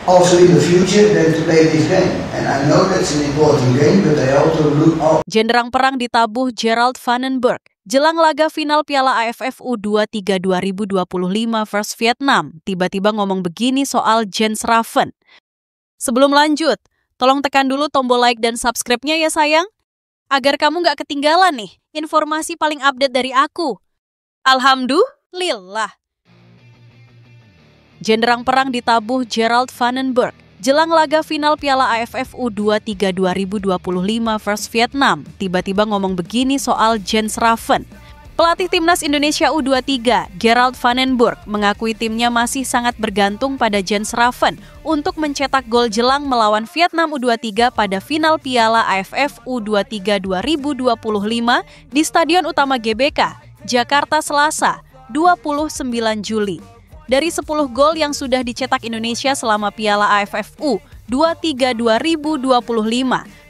also in the future than to play this game. And I know that's an important game, but I also look out. Jenderang perang ditabuh Gerald Vandenberg jelang laga final Piala AFF U23 2025 vs Vietnam. Tiba-tiba ngomong begini soal Jens Raven. Sebelum lanjut, tolong tekan dulu tombol like dan subscribe-nya ya sayang, agar kamu nggak ketinggalan nih informasi paling update dari aku. Alhamdulillah. Jenderang perang ditabuh Gerald Vandenberg jelang laga final Piala AFF U23 2025 vs Vietnam. Tiba-tiba ngomong begini soal Jens Raven. Pelatih timnas Indonesia U23, Gerald Vandenberg, mengakui timnya masih sangat bergantung pada Jens Raven untuk mencetak gol jelang melawan Vietnam U23 pada final Piala AFF U23 2025 di Stadion Utama GBK, Jakarta Selasa, 29 Juli. Dari 10 gol yang sudah dicetak Indonesia selama Piala AFF U23 2025,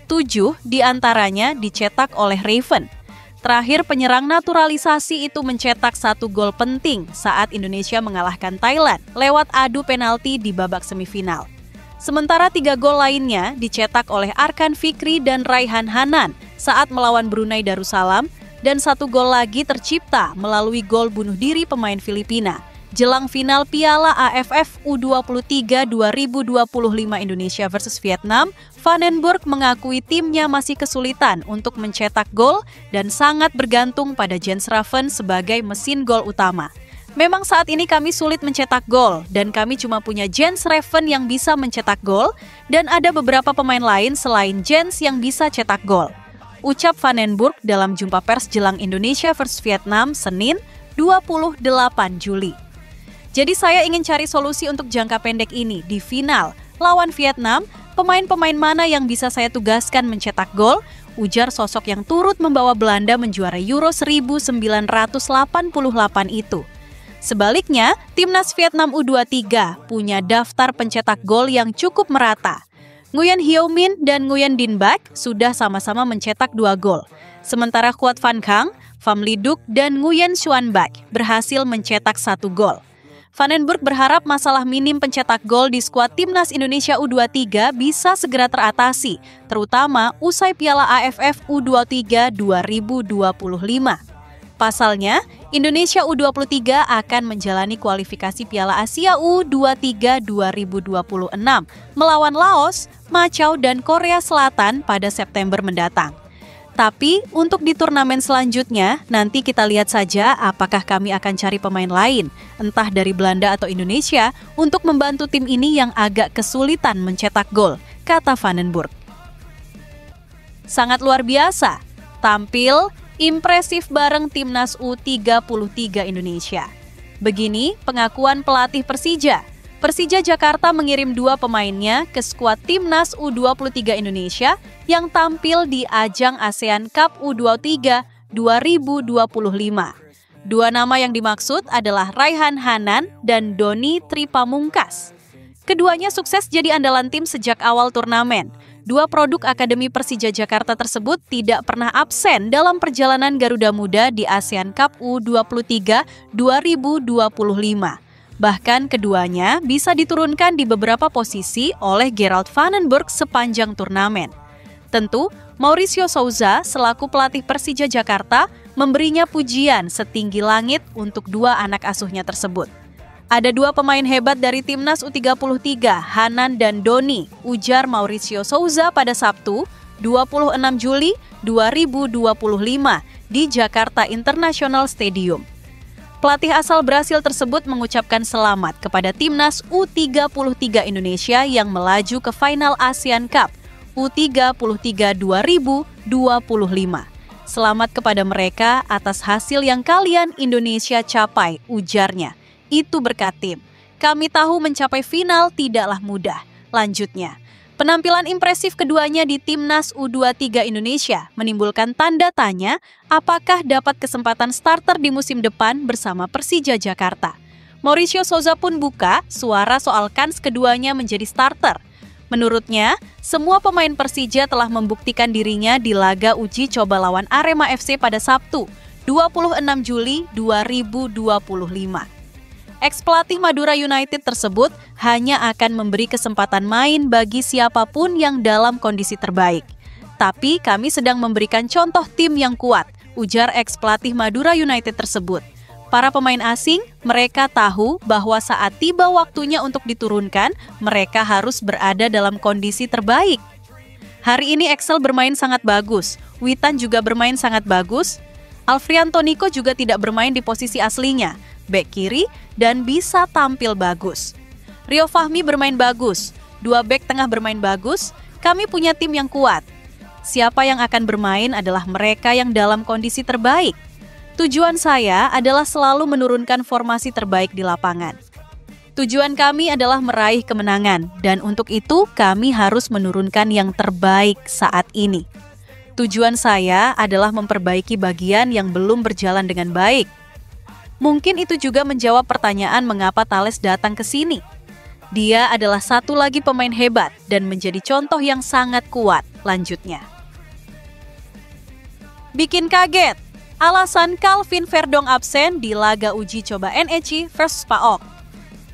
7 diantaranya dicetak oleh Raven. Terakhir, penyerang naturalisasi itu mencetak 1 gol penting saat Indonesia mengalahkan Thailand lewat adu penalti di babak semifinal. Sementara 3 gol lainnya dicetak oleh Arkan Fikri dan Raihan Hanan saat melawan Brunei Darussalam, dan 1 gol lagi tercipta melalui gol bunuh diri pemain Filipina jelang final Piala AFF U23 2025 Indonesia vs Vietnam. Vandenberg mengakui timnya masih kesulitan untuk mencetak gol dan sangat bergantung pada Jens Raven sebagai mesin gol utama. Memang saat ini kami sulit mencetak gol dan kami cuma punya Jens Raven yang bisa mencetak gol dan ada beberapa pemain lain selain Jens yang bisa cetak gol, ucap Vandenberg dalam jumpa pers jelang Indonesia vs Vietnam Senin 28 Juli. Jadi saya ingin cari solusi untuk jangka pendek ini. Di final lawan Vietnam, pemain-pemain mana yang bisa saya tugaskan mencetak gol? Ujar sosok yang turut membawa Belanda menjuarai Euro 1988 itu. Sebaliknya, timnas Vietnam U23 punya daftar pencetak gol yang cukup merata. Nguyen Hyo Min dan Nguyen Dinh Bach sudah sama-sama mencetak 2 gol. Sementara Quoc Van Khang, Pham Ly Duc, dan Nguyen Xuan Bach berhasil mencetak 1 gol. Vandenberg berharap masalah minim pencetak gol di skuad timnas Indonesia U23 bisa segera teratasi, terutama usai Piala AFF U23 2025. Pasalnya, Indonesia U23 akan menjalani kualifikasi Piala Asia U23 2026 melawan Laos, Macau, dan Korea Selatan pada September mendatang. Tapi untuk di turnamen selanjutnya, nanti kita lihat saja apakah kami akan cari pemain lain, entah dari Belanda atau Indonesia, untuk membantu tim ini yang agak kesulitan mencetak gol, kata Vandenberg. Sangat luar biasa, tampil impresif bareng timnas U33 Indonesia. Begini pengakuan pelatih Persija. Persija Jakarta mengirim 2 pemainnya ke skuad timnas U23 Indonesia yang tampil di ajang ASEAN Cup U23 2025. 2 nama yang dimaksud adalah Raihan Hanan dan Doni Tripamungkas. Keduanya sukses jadi andalan tim sejak awal turnamen. 2 produk Akademi Persija Jakarta tersebut tidak pernah absen dalam perjalanan Garuda Muda di ASEAN Cup U23 2025. Bahkan keduanya bisa diturunkan di beberapa posisi oleh Gerald Vandenberg sepanjang turnamen. Tentu, Mauricio Souza selaku pelatih Persija Jakarta memberinya pujian setinggi langit untuk 2 anak asuhnya tersebut. Ada 2 pemain hebat dari timnas U33, Hanan dan Doni, ujar Mauricio Souza pada Sabtu, 26 Juli 2025 di Jakarta International Stadium. Pelatih asal Brasil tersebut mengucapkan selamat kepada timnas U33 Indonesia yang melaju ke final ASEAN Cup U33 2025. Selamat kepada mereka atas hasil yang kalian Indonesia capai, ujarnya. Itu berkat tim. Kami tahu mencapai final tidaklah mudah. Lanjutnya, penampilan impresif keduanya di timnas U23 Indonesia menimbulkan tanda tanya apakah dapat kesempatan starter di musim depan bersama Persija Jakarta. Mauricio Souza pun buka suara soal kans keduanya menjadi starter. Menurutnya, semua pemain Persija telah membuktikan dirinya di laga uji coba lawan Arema FC pada Sabtu, 26 Juli 2025. Ex-pelatih Madura United tersebut hanya akan memberi kesempatan main bagi siapapun yang dalam kondisi terbaik. Tapi kami sedang memberikan contoh tim yang kuat, ujar ex-pelatih Madura United tersebut. Para pemain asing, mereka tahu bahwa saat tiba waktunya untuk diturunkan, mereka harus berada dalam kondisi terbaik. Hari ini Axel bermain sangat bagus, Witan juga bermain sangat bagus, Alfrianto Nico juga tidak bermain di posisi aslinya, bek kiri, dan bisa tampil bagus. Rio Fahmi bermain bagus, 2 bek tengah bermain bagus, kami punya tim yang kuat. Siapa yang akan bermain adalah mereka yang dalam kondisi terbaik. Tujuan saya adalah selalu menurunkan formasi terbaik di lapangan. Tujuan kami adalah meraih kemenangan, dan untuk itu kami harus menurunkan yang terbaik saat ini. Tujuan saya adalah memperbaiki bagian yang belum berjalan dengan baik. Mungkin itu juga menjawab pertanyaan mengapa Thales datang ke sini. Dia adalah satu lagi pemain hebat dan menjadi contoh yang sangat kuat, lanjutnya. Bikin kaget, alasan Calvin Verdong absen di laga uji coba NEC versus PAOK.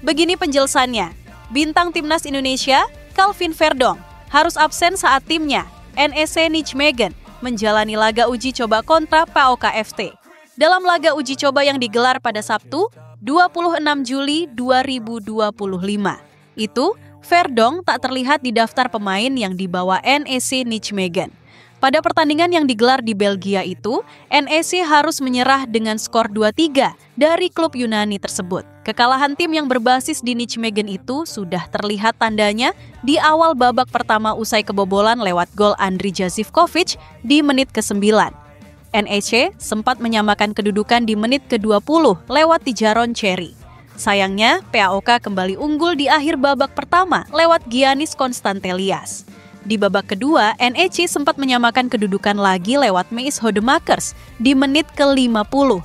Begini penjelasannya, bintang timnas Indonesia, Calvin Verdong, harus absen saat timnya, NEC Nijmegen, menjalani laga uji coba kontra PAOK FC. Dalam laga uji coba yang digelar pada Sabtu, 26 Juli 2025. Itu, Verdong tak terlihat di daftar pemain yang dibawa NEC Nijmegen. Pada pertandingan yang digelar di Belgia itu, NEC harus menyerah dengan skor 2-3 dari klub Yunani tersebut. Kekalahan tim yang berbasis di Nijmegen itu sudah terlihat tandanya di awal babak pertama usai kebobolan lewat gol Andri Jazivkovic di menit ke-9. NEC sempat menyamakan kedudukan di menit ke-20 lewat Tijaron Cherry. Sayangnya, PAOK kembali unggul di akhir babak pertama lewat Giannis Konstantelias. Di babak kedua, NEC sempat menyamakan kedudukan lagi lewat Meis Hodemakers di menit ke-50.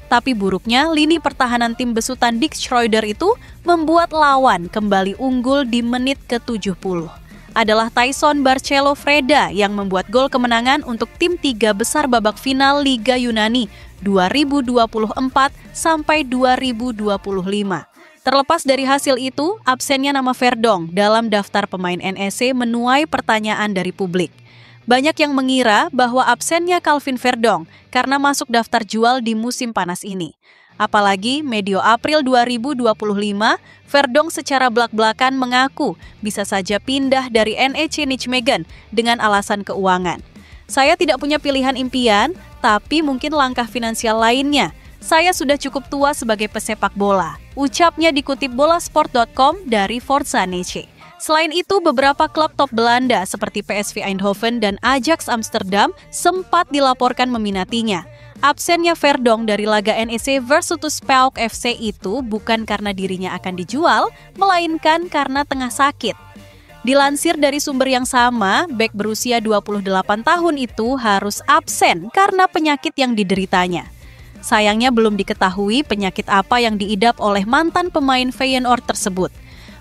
Tapi buruknya, lini pertahanan tim besutan Dick Schroeder itu membuat lawan kembali unggul di menit ke-70. Adalah Tyson Barcelo Freda yang membuat gol kemenangan untuk tim 3 besar babak final Liga Yunani 2024 sampai 2025. Terlepas dari hasil itu, absennya nama Verdong dalam daftar pemain NEC menuai pertanyaan dari publik. Banyak yang mengira bahwa absennya Calvin Verdong karena masuk daftar jual di musim panas ini. Apalagi medio April 2025, Verdong secara belak-belakan mengaku bisa saja pindah dari NEC Nijmegen dengan alasan keuangan. Saya tidak punya pilihan impian, tapi mungkin langkah finansial lainnya. Saya sudah cukup tua sebagai pesepak bola, ucapnya dikutip bolasport.com dari Forza Nece. Selain itu, beberapa klub top Belanda seperti PSV Eindhoven dan Ajax Amsterdam sempat dilaporkan meminatinya. Absennya Verdong dari laga NEC versus PAOK FC itu bukan karena dirinya akan dijual, melainkan karena tengah sakit. Dilansir dari sumber yang sama, bek berusia 28 tahun itu harus absen karena penyakit yang dideritanya. Sayangnya belum diketahui penyakit apa yang diidap oleh mantan pemain Feyenoord tersebut.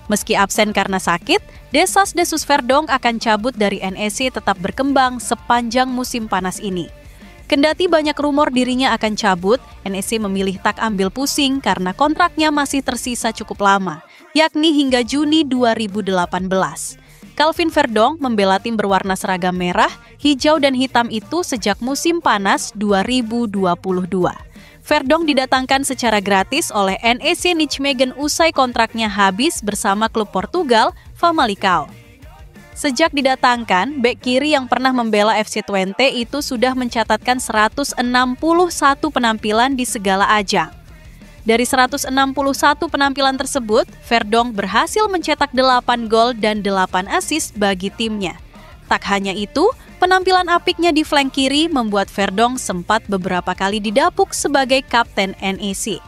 Meski absen karena sakit, desas-desus Verdong akan cabut dari NEC tetap berkembang sepanjang musim panas ini. Kendati banyak rumor dirinya akan cabut, NEC memilih tak ambil pusing karena kontraknya masih tersisa cukup lama, yakni hingga Juni 2018. Calvin Verdong membela tim berwarna seragam merah, hijau dan hitam itu sejak musim panas 2022. Verdong didatangkan secara gratis oleh NEC Nijmegen usai kontraknya habis bersama klub Portugal, Famalicão. Sejak didatangkan, bek kiri yang pernah membela FC Twente itu sudah mencatatkan 161 penampilan di segala ajang. Dari 161 penampilan tersebut, Verdong berhasil mencetak 8 gol dan 8 assist bagi timnya. Tak hanya itu, penampilan apiknya di flank kiri membuat Verdong sempat beberapa kali didapuk sebagai kapten NEC.